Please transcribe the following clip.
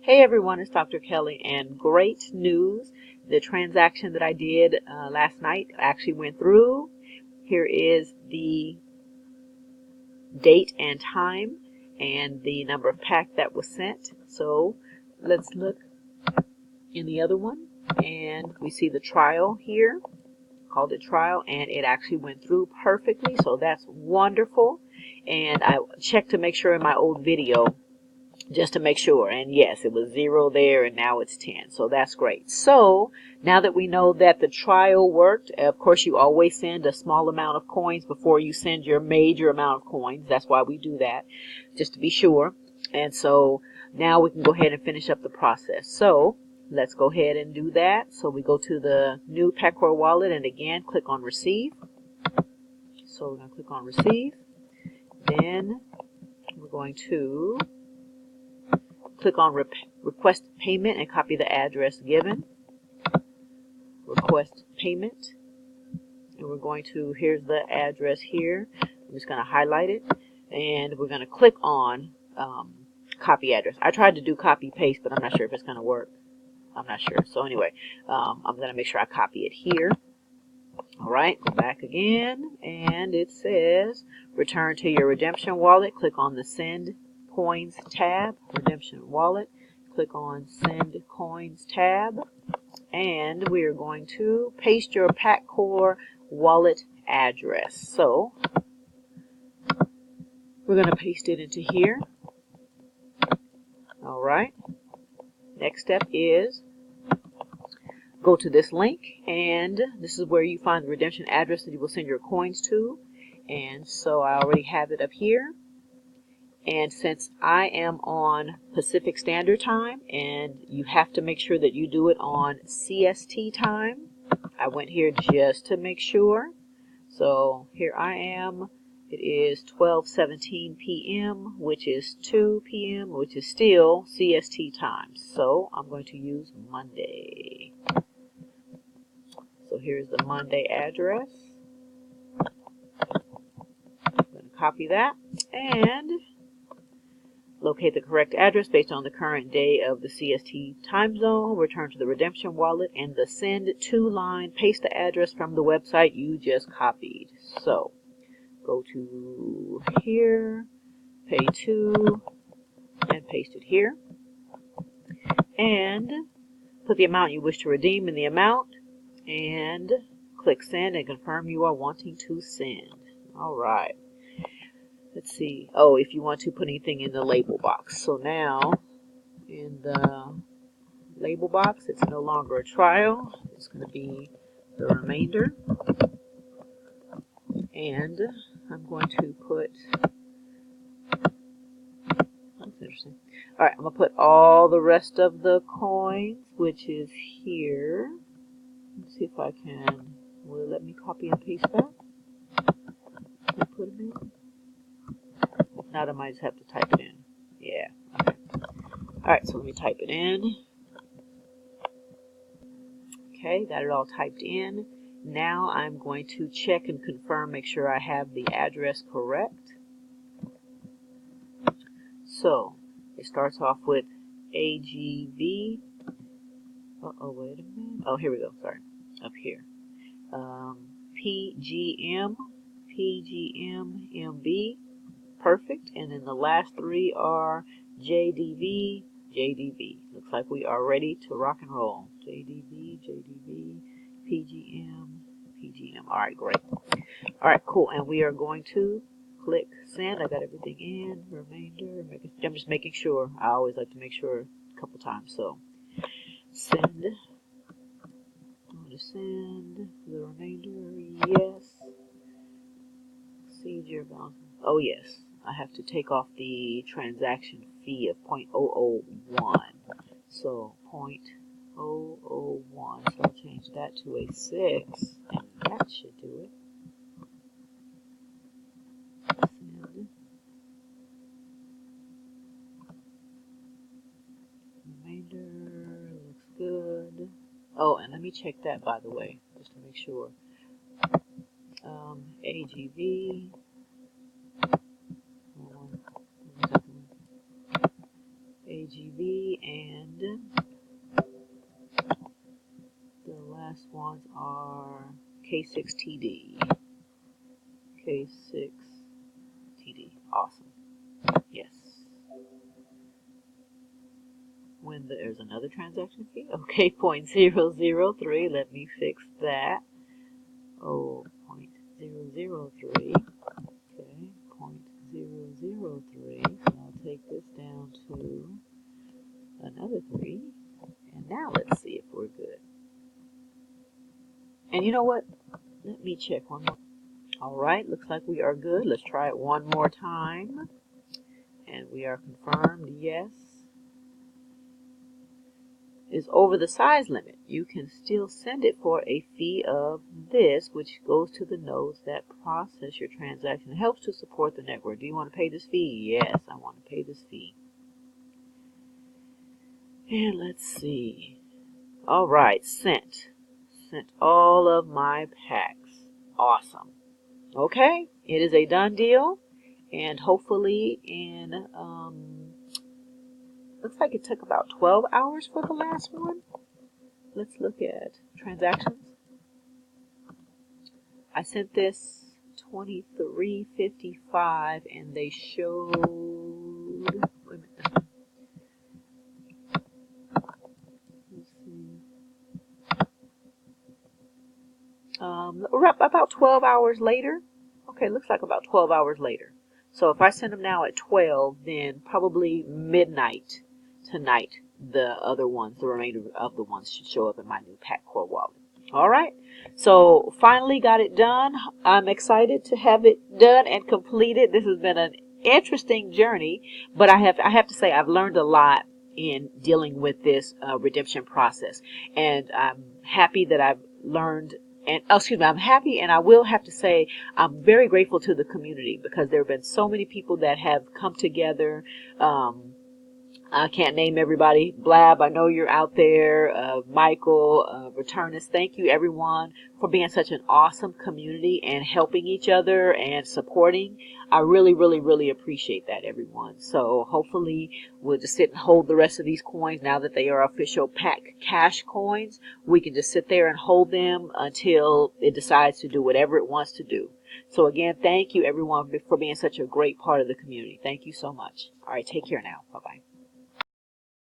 Hey everyone, it's Dr. Kelly, and great news. The transaction that I did last night actually went through. Here is the date and time and the number of PAC that was sent. So let's look in the other one, and we see the trial here. Called it trial, and it actually went through perfectly, so that's wonderful. And I checked to make sure in my old video, just to make sure, and yes, it was 0 there and now it's 10, so that's great. So now that we know that the trial worked, of course you always send a small amount of coins before you send your major amount of coins. That's why we do that, just to be sure. And so now we can go ahead and finish up the process. So let's go ahead and do that. So we go to the new PAC wallet and again click on receive. So we're going to click on receive. Then we're going to click on request payment and copy the address given. Request payment. And we're going to, here's the address here. I'm just going to highlight it. And we're going to click on copy address. I tried to do copy paste, but I'm not sure if it's going to work. I'm not sure. So anyway, I'm going to make sure I copy it here. Alright, go back again. And it says return to your redemption wallet. Click on the send coins tab, redemption wallet, click on send coins tab, and we are going to paste your PAC Core wallet address. So we're going to paste it into here. Alright, next step is go to this link, and this is where you find the redemption address that you will send your coins to. And so I already have it up here. And since I am on Pacific Standard Time, and you have to make sure that you do it on CST time, I went here just to make sure. So here I am. It is 12:17 p.m., which is 2 p.m., which is still CST time. So I'm going to use Monday. So here's the Monday address. I'm going to copy that and locate the correct address based on the current day of the CST time zone. Return to the redemption wallet and the send to line. Paste the address from the website you just copied. So go to here, pay to, and paste it here. And put the amount you wish to redeem in the amount. And click send and confirm you are wanting to send. Alright. Let's see. Oh, if you want to put anything in the label box. So now, in the label box, it's no longer a trial. It's going to be the remainder. And I'm going to put, that's interesting. Alright, I'm going to put all the rest of the coins, which is here. Let's see if I can, will it let me copy and paste that? Can I put them in? If not, I might just have to type it in. Yeah. Okay. Alright, so let me type it in. Okay, got it all typed in. Now I'm going to check and confirm, make sure I have the address correct. So, it starts off with AGV. Uh-oh, wait a minute. Oh, here we go, sorry. Up here. PGM, PGM, perfect. And then the last three are JDV, JDV. Looks like we are ready to rock and roll. JDV, JDV, PGM, PGM. All right, great. All right, cool. And we are going to click send. I got everything in. Remainder. I'm just making sure. I always like to make sure a couple times. So send. I'm going to send the remainder. Yes. Exceed your balance. Oh, yes. I have to take off the transaction fee of 0.001. So 0.001. So I'll change that to a 6. And that should do it. Send. Remainder looks good. Oh, and let me check that, by the way, just to make sure. AGV. AGV, KGV, and the last ones are K6TD. K6TD. Awesome. Yes. When there's another transaction fee. Okay, 0.003. Let me fix that. Oh, 0.003. Okay, 0.003. So I'll take this down to another 3. And now let's see if we're good. And you know what? Let me check one more. All right, looks like we are good. Let's try it one more time. And we are confirmed, yes. Is over the size limit. You can still send it for a fee of this, which goes to the nodes that process your transaction. It helps to support the network. Do you want to pay this fee? Yes, I want to pay this fee. And let's see. All right, sent. Sent all of my packs. Awesome. Okay, it is a done deal. And hopefully in, looks like it took about 12 hours for the last one. Let's look at transactions. I sent this 23:55 and they showed, wait a minute. Let's see. About 12 hours later. Okay, looks like about 12 hours later. So if I send them now at 12, then probably midnight tonight, the other ones, the remainder of the ones should show up in my new PAC Core wallet. All right. So finally got it done. I'm excited to have it done and completed. This has been an interesting journey, but I have to say I've learned a lot in dealing with this redemption process, and I'm happy that I've learned. And I'm happy, and I will have to say I'm very grateful to the community because there have been so many people that have come together. I can't name everybody. Blab, I know you're out there. Michael, Returnus, thank you everyone for being such an awesome community and helping each other and supporting. I really, really, really appreciate that, everyone. So hopefully we'll just sit and hold the rest of these coins now that they are official PAC Cash coins. We can just sit there and hold them until it decides to do whatever it wants to do. So again, thank you everyone for being such a great part of the community. Thank you so much. All right, take care now. Bye-bye.